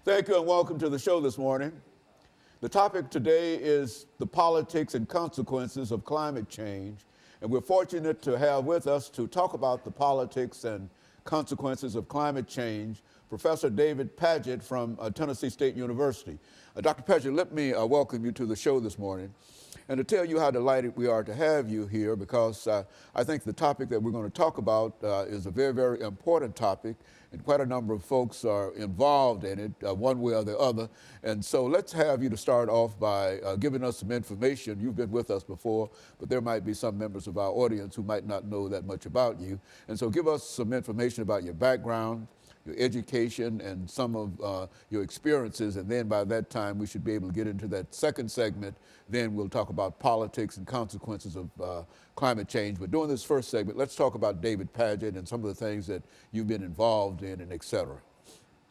Thank you and welcome to the show this morning. The topic today is the politics and consequences of climate change. And we're fortunate to have with us to talk about the politics and consequences of climate change, Professor DrDPadgett from Tennessee State University. Dr. Padgett, let me welcome you to the show this morning and to tell you how delighted we are to have you here, because I think the topic that we're going to talk about is a very, very important topic, and quite a number of folks are involved in it one way or the other. And so let's have you to start off by giving us some information. You've been with us before, but there might be some members of our audience who might not know that much about you. And so give us some information about your background, your education, and some of your experiences, and then by that time we should be able to get into that second segment. Then we'll talk about politics and consequences of climate change. But during this first segment, let's talk about DrDPadgett and some of the things that you've been involved in, and et cetera.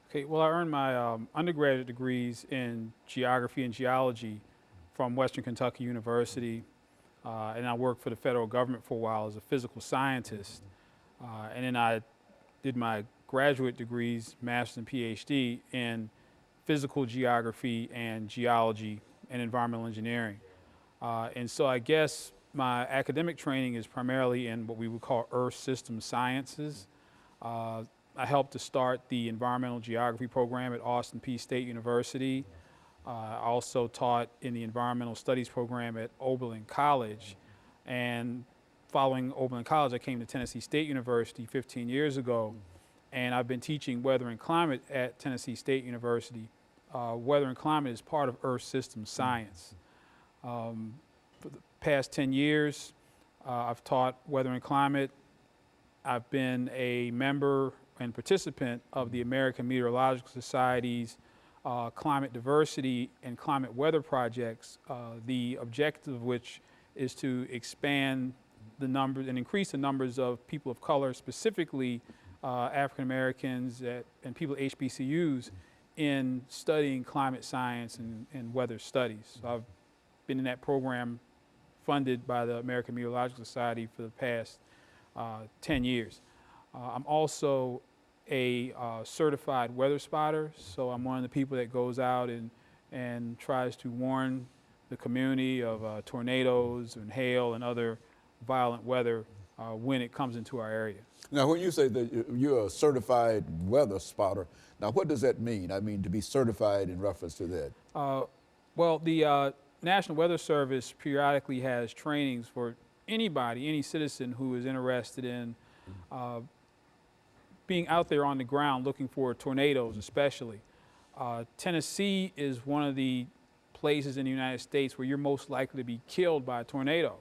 Okay, well, I earned my undergraduate degrees in geography and geology from Western Kentucky University, and I worked for the federal government for a while as a physical scientist. And then I did my graduate degrees, master's and PhD, in physical geography and geology and environmental engineering. And so I guess my academic training is primarily in what we would call Earth system sciences. I helped to start the environmental geography program at Austin Peay State University. I also taught in the environmental studies program at Oberlin College. And following Oberlin College, I came to Tennessee State University 15 years ago. And I've been teaching weather and climate at Tennessee State University. Weather and climate is part of Earth system science. For the past 10 years, I've taught weather and climate. I've been a member and participant of the American Meteorological Society's climate diversity and climate weather projects, the objective of which is to expand the numbers and increase the numbers of people of color, specifically African Americans and people at HBCUs, in studying climate science and weather studies. So I've been in that program funded by the American Meteorological Society for the past 10 years. I'm also a certified weather spotter, so I'm one of the people that goes out and tries to warn the community of tornadoes and hail and other violent weather when it comes into our area. Now, when you say that you're a certified weather spotter, now what does that mean? I mean, to be certified in reference to that. Well, the National Weather Service periodically has trainings for anybody, any citizen who is interested in being out there on the ground looking for tornadoes especially. Tennessee is one of the places in the United States where you're most likely to be killed by a tornado.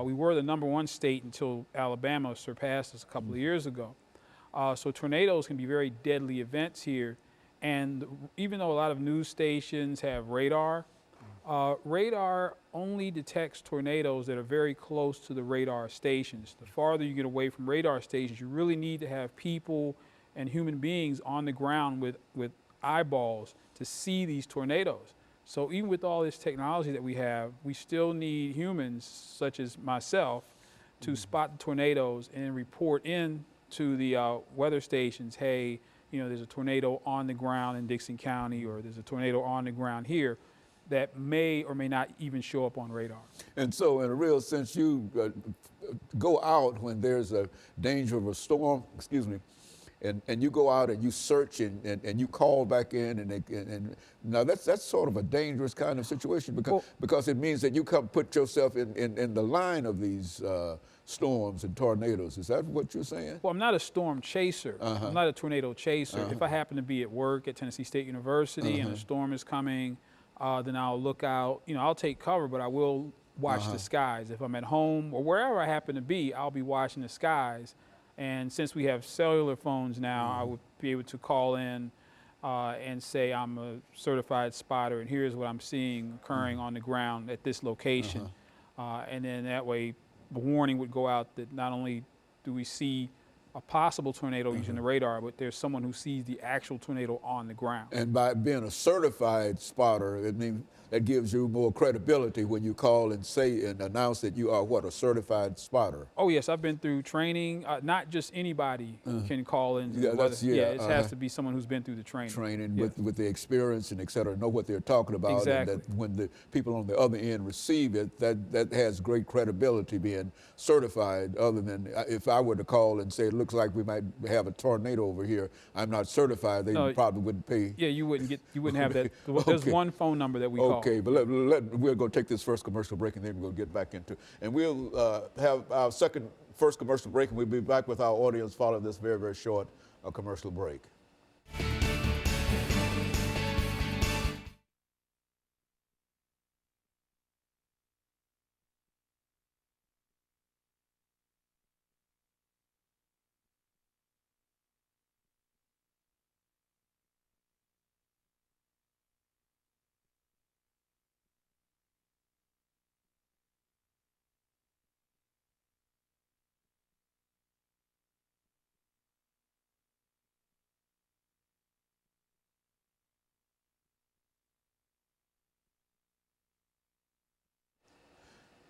We were the #1 state until Alabama surpassed us a couple of years ago. So tornadoes can be very deadly events here. And even though a lot of news stations have radar, radar only detects tornadoes that are very close to the radar stations. The farther you get away from radar stations, you really need to have people and human beings on the ground with eyeballs to see these tornadoes. So even with all this technology that we have, we still need humans, such as myself, to spot the tornadoes and report in to the weather stations, hey, you know, there's a tornado on the ground in Dixon County, or there's a tornado on the ground here, that may or may not even show up on radar. And so in a real sense, you go out when there's a danger of a storm, and you go out and you search and you call back in, and now that's sort of a dangerous kind of situation because it means that you come put yourself in the line of these storms and tornadoes. Is that what you're saying? Well, I'm not a storm chaser. I'm not a tornado chaser. If I happen to be at work at Tennessee State University and a storm is coming, then I'll look out. You know, I'll take cover, but I will watch the skies. If I'm at home or wherever I happen to be, I'll be watching the skies. And since we have cellular phones now, I would be able to call in and say I'm a certified spotter, and here's what I'm seeing occurring on the ground at this location. And then that way, the warning would go out that not only do we see a possible tornado using the radar, but there's someone who sees the actual tornado on the ground. And by being a certified spotter, it means that gives you more credibility when you call and say and announce that you are a certified spotter. Oh yes, I've been through training. Not just anybody can call in. It has to be someone who's been through the training. With the experience and et cetera, know what they're talking about. Exactly. And that when the people on the other end receive it, that has great credibility being certified. Other than if I were to call and say it looks like we might have a tornado over here, I'm not certified. They probably wouldn't pay. Yeah, you wouldn't have that. There's one phone number that we call. Okay, but we're going to take this first commercial break, and then we'll get back into it. And we'll have our first commercial break, and we'll be back with our audience following this very, very short commercial break.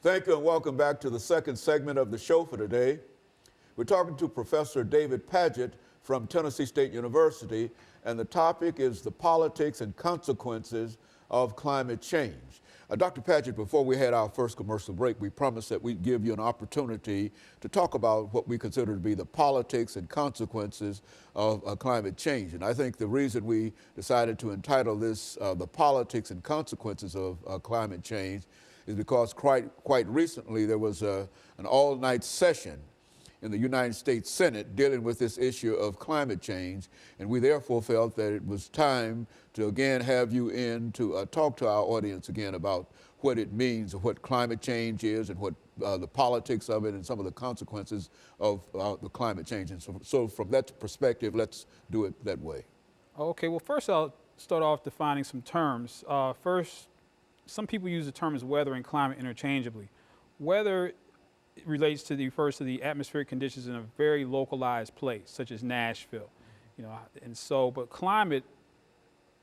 Thank you and welcome back to the second segment of the show for today. We're talking to Professor DrDPadgett from Tennessee State University, and the topic is the politics and consequences of climate change. Dr. Padgett, before we had our first commercial break, we promised that we'd give you an opportunity to talk about what we consider to be the politics and consequences of climate change. And I think the reason we decided to entitle this The Politics and Consequences of Climate Change is because quite recently there was an all-night session in the United States Senate dealing with this issue of climate change, and we therefore felt that it was time to again have you in to talk to our audience again about what it means, what climate change is, and what the politics of it, and some of the consequences of the climate change. And so from that perspective, let's do it that way. Okay, well first I'll start off defining some terms. First, some people use the terms weather and climate interchangeably. Weather refers to the atmospheric conditions in a very localized place, such as Nashville, but climate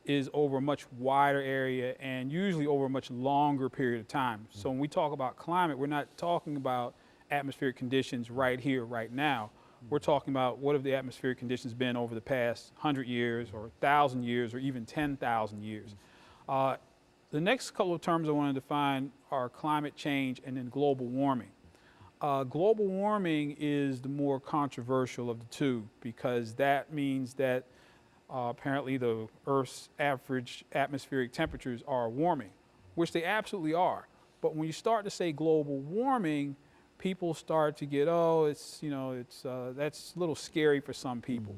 is over a much wider area and usually over a much longer period of time. So when we talk about climate, we're not talking about atmospheric conditions right here, right now. We're talking about what have the atmospheric conditions been over the past 100 years or 1,000 years or even 10,000 years. The The next couple of terms I want to define are climate change and then global warming. Global warming is the more controversial of the two because that means that apparently the Earth's average atmospheric temperatures are warming, which they absolutely are. But when you start to say global warming, people start to get, that's a little scary for some people.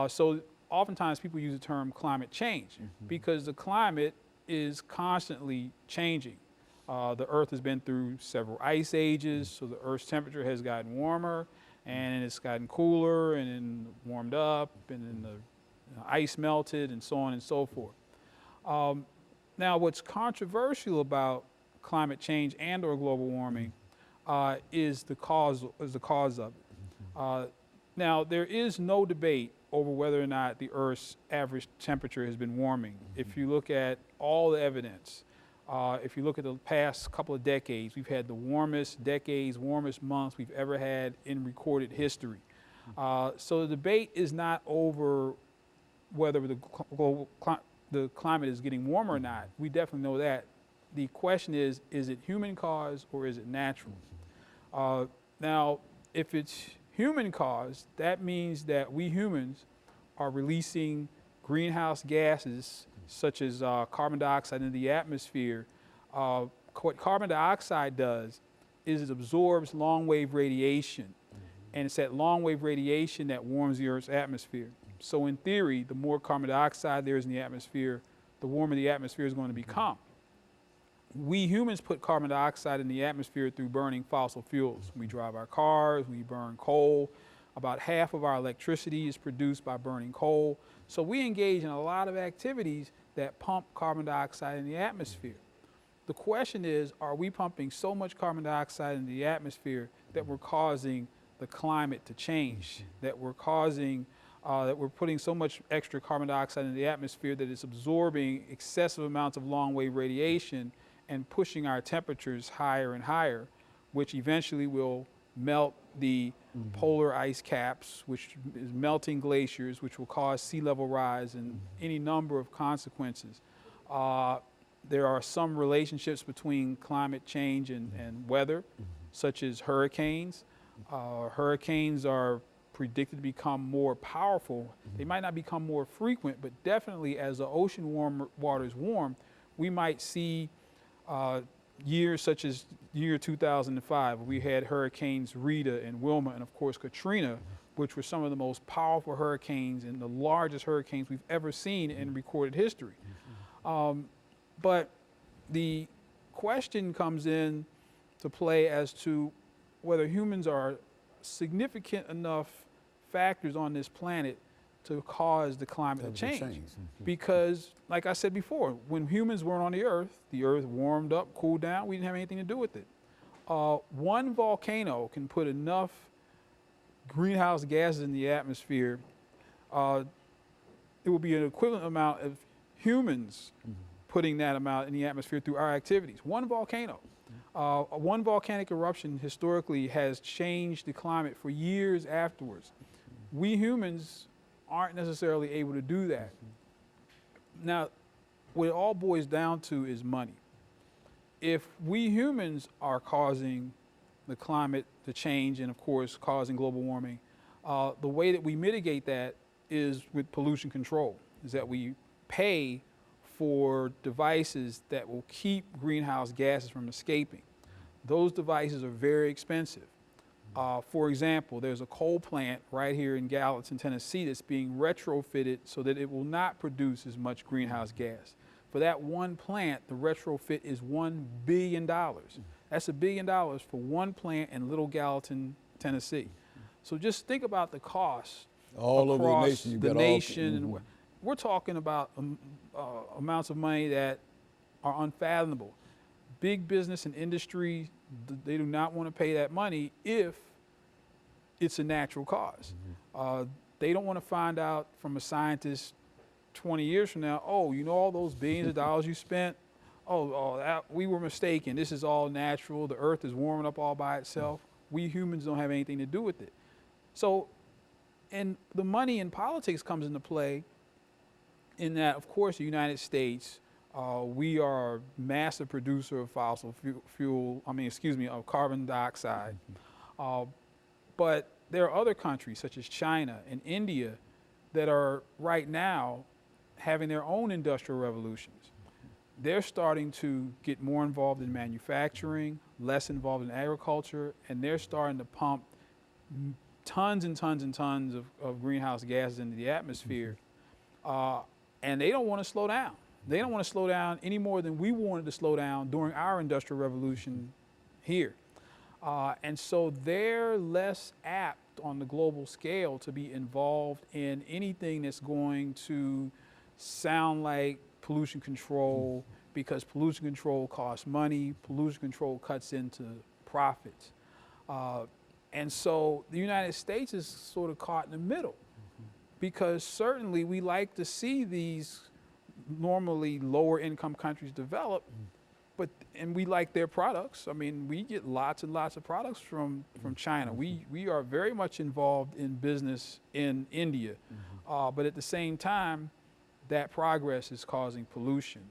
So oftentimes people use the term climate change because the climate is constantly changing. The Earth has been through several ice ages, so the Earth's temperature has gotten warmer, and it's gotten cooler, and then warmed up, and then the ice melted, and so on and so forth. Now, what's controversial about climate change and/or global warming is the cause of it. Now, there is no debate over whether or not the Earth's average temperature has been warming. If you look at all the evidence, if you look at the past couple of decades, we've had the warmest decades, warmest months we've ever had in recorded history. So the debate is not over whether the climate is getting warmer or not. We definitely know that. The question is it human caused or is it natural? Now, if it's human caused, that means that we humans are releasing greenhouse gases such as carbon dioxide into the atmosphere. What carbon dioxide does is it absorbs long-wave radiation, and it's that long-wave radiation that warms the Earth's atmosphere. So in theory, the more carbon dioxide there is in the atmosphere, the warmer the atmosphere is going to become. We humans put carbon dioxide in the atmosphere through burning fossil fuels. We drive our cars, we burn coal. About half of our electricity is produced by burning coal. So we engage in a lot of activities that pump carbon dioxide in the atmosphere. The question is, are we pumping so much carbon dioxide in the atmosphere that we're causing the climate to change, that we're putting so much extra carbon dioxide in the atmosphere that it's absorbing excessive amounts of long-wave radiation and pushing our temperatures higher and higher, which eventually will melt the polar ice caps, which is melting glaciers, which will cause sea level rise and any number of consequences. There are some relationships between climate change and weather, such as hurricanes. Hurricanes are predicted to become more powerful. They might not become more frequent, but definitely as the ocean waters warm, we might see years such as year 2005. We had hurricanes Rita and Wilma and of course Katrina, which were some of the most powerful hurricanes and the largest hurricanes we've ever seen in recorded history. But the question comes in to play as to whether humans are significant enough factors on this planet to cause the climate to change. Because, like I said before, when humans weren't on the Earth warmed up, cooled down, we didn't have anything to do with it. One volcano can put enough greenhouse gases in the atmosphere, it will be an equivalent amount of humans putting that amount in the atmosphere through our activities. One volcano. One volcanic eruption historically has changed the climate for years afterwards. We humans aren't necessarily able to do that. Now, what it all boils down to is money. If we humans are causing the climate to change and of course causing global warming, the way that we mitigate that is with pollution control, is that we pay for devices that will keep greenhouse gases from escaping. Those devices are very expensive. For example, there's a coal plant right here in Gallatin, Tennessee that's being retrofitted so that it will not produce as much greenhouse gas. For that one plant, the retrofit is $1 billion. That's $1 billion for one plant in Little Gallatin, Tennessee. So just think about the cost all across over the nation. The nation. We're talking about amounts of money that are unfathomable. Big business and industry, they do not want to pay that money if it's a natural cause. They don't want to find out from a scientist 20 years from now, oh, you know all those billions of dollars you spent? We were mistaken. This is all natural. The Earth is warming up all by itself. We humans don't have anything to do with it. So, and the money in politics comes into play in that, of course, the United States We are a massive producer of fossil fuel, of carbon dioxide. But there are other countries such as China and India that are right now having their own industrial revolutions. They're starting to get more involved in manufacturing, less involved in agriculture, and they're starting to pump tons and tons and tons of greenhouse gases into the atmosphere. And they don't want to slow down. They don't want to slow down any more than we wanted to slow down during our industrial revolution here. And so they're less apt on the global scale to be involved in anything that's going to sound like pollution control, because pollution control costs money, pollution control cuts into profits. And so the United States is sort of caught in the middle, because certainly we like to see these normally lower income countries develop, and we like their products. I mean, we get lots and lots of products from China. We are very much involved in business in India, but at the same time, that progress is causing pollution.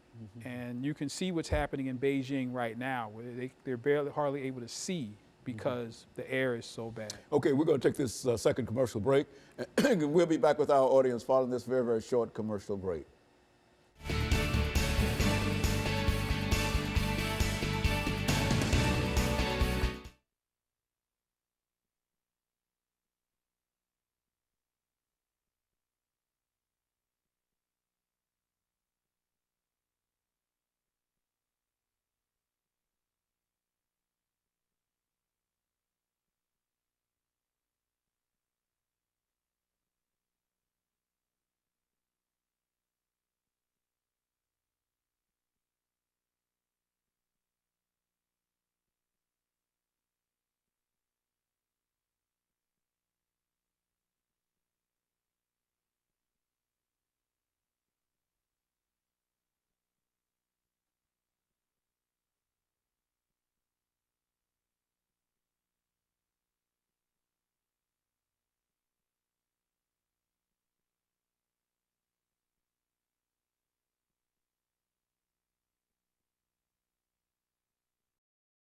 And you can see what's happening in Beijing right now, where they're hardly able to see because the air is so bad. Okay, we're going to take this second commercial break, and we'll be back with our audience following this very, very short commercial break.